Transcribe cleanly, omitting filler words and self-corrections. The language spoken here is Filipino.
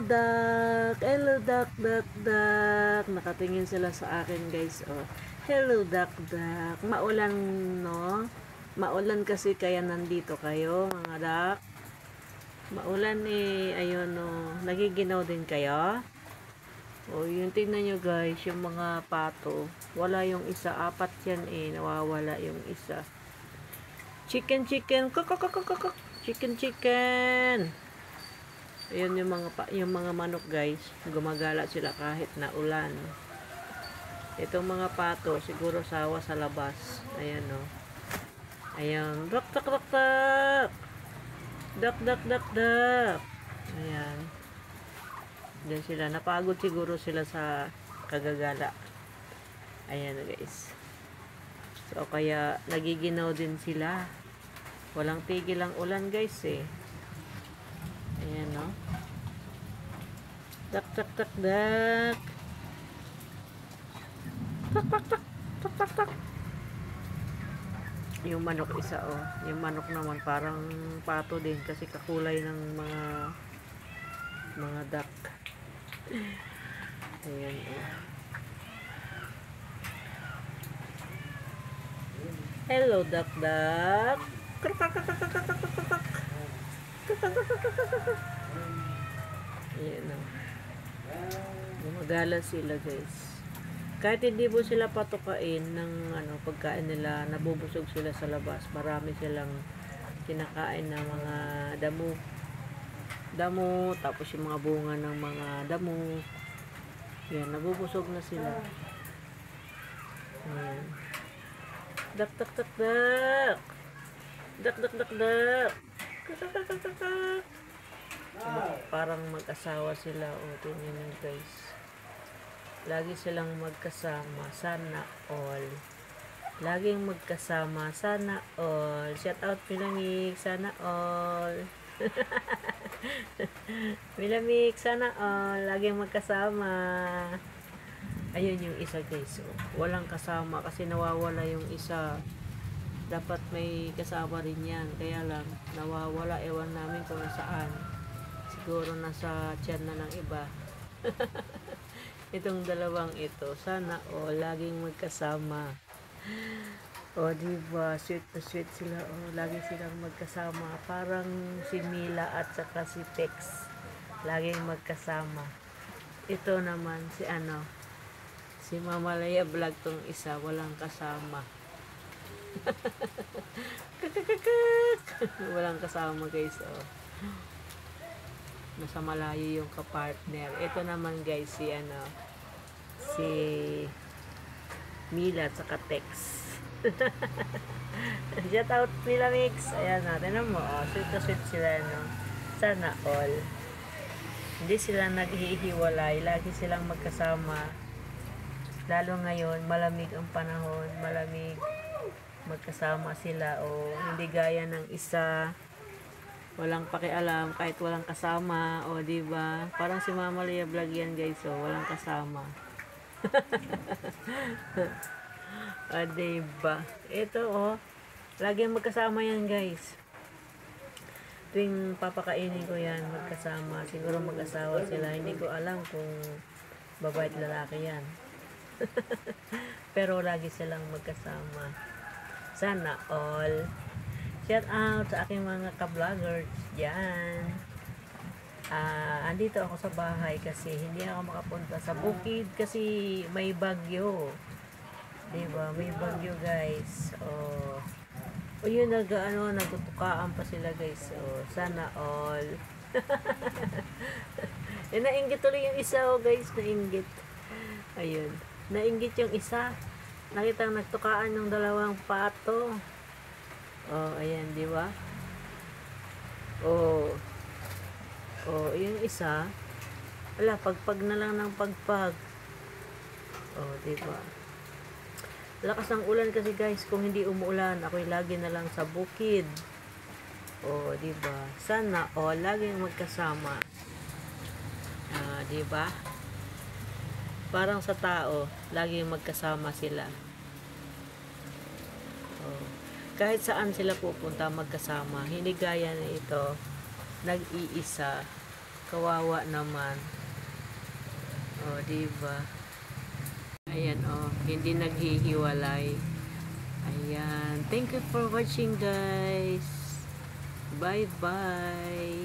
duck! Hello, duck, duck, duck! Nakatingin sila sa akin, guys. Oh. Hello, duck, duck. Maulan, no? Maulan kasi kaya nandito kayo, mga duck. Maulan eh. Ayun, no. Nagiginaw din kayo? Oh, yun, tingnan nyo, guys. Yung mga pato. Wala yung isa. Apat yan eh. Nawawala yung isa. Chicken, chicken. Kok. Chicken, chicken. Ayun yung mga manok, guys. Gumagala sila kahit na ulan. Itong mga pato siguro sawa sa labas. Ayan, no. Ayan. Dak dak dak dak. Dak dak dak dak. Ayan. Diyan sila. Napagod siguro sila sa kagagala. Ayan, guys. So kaya nagiginaw din sila. Walang tigil ang ulan, guys, eh. Ayan, no. Tak tak tak dak. Tak tak tak tak tak tak. Yung manok isa, oh. Yung manok naman parang pato din kasi kakulay ng mga duck. Ayan, oh. Hello, duck duck. Ayan, oh. Gumagala sila, guys. Kahit hindi po sila patukain ng pagkain nila, nabubusog sila sa labas. Marami silang kinakain ng mga damo. Damo, tapos yung mga bunga ng mga damo. Yan, nabubusog na sila. Ayan. Dak, dak, dak, dak. Dak, dak, dak, dak. Parang mag-asawa sila. O, tingnan nyo, guys. Lagi silang magkasama. Sana all. Laging magkasama. Sana all. Shout out, Milamig. Sana all. Milamig. Sana all. Laging magkasama. Ayun yung isa, guys. Oh. Walang kasama kasi nawawala yung isa. Dapat may kasama rin yan. Kaya lang, nawawala. Ewan namin kung saan. Siguro nasa tiyan na ng iba. Itong dalawang ito, sana laging magkasama. Diba, sweet na sweet sila. Lagi silang magkasama. Parang si Mila at saka si Tex. Laging magkasama. Ito naman si Mama Laya Vlog tong isa, walang kasama. Walang kasama, guys. Nasa malayo yung kapartner. Ito naman, guys, si Mila at saka Tex. Shout out, Mila Mix. Ayan natin mo. Sweet na sweet sila, no? Sana all. Hindi sila naghihiwalay. Lagi silang magkasama. Lalo ngayon, malamig ang panahon. Malamig. Magkasama sila. Hindi gaya ng isa. Walang pakialam kahit walang kasama. Diba? Parang si Mama Lea Vlog yan, guys. Walang kasama. Diba? Ito, laging magkasama yan, guys. Tuwing papakainin ko yan, magkasama. Siguro mag-asawa sila. Hindi ko alam kung babae at lalaki yan. Pero lagi silang magkasama. Sana all. Shout out sa aking mga ka-vloggers dyan. Andito ako sa bahay kasi hindi ako makapunta sa bukid kasi may bagyo. Diba? May bagyo, guys. Yun, nagtutukaan pa sila, guys. Sana all. Nainggit ulit yung isa, guys. Nainggit. Ayun. Nainggit yung isa. Nakita nagtukaan ng dalawang pato. Ayan, di ba? Yung isa, pagpag na lang ng pagpag. Di ba? Lakas ng ulan kasi, guys. Kung hindi umuulan, ako'y lagi na lang sa bukid. Di ba? Sana, laging magkasama. Di ba? Parang sa tao, laging magkasama sila. Kahit saan sila pupunta magkasama. Hindi gaya na ito, nag-iisa. Kawawa naman. O, diba? Ayan, o. Hindi naghihiwalay. Ayan. Thank you for watching, guys. Bye-bye.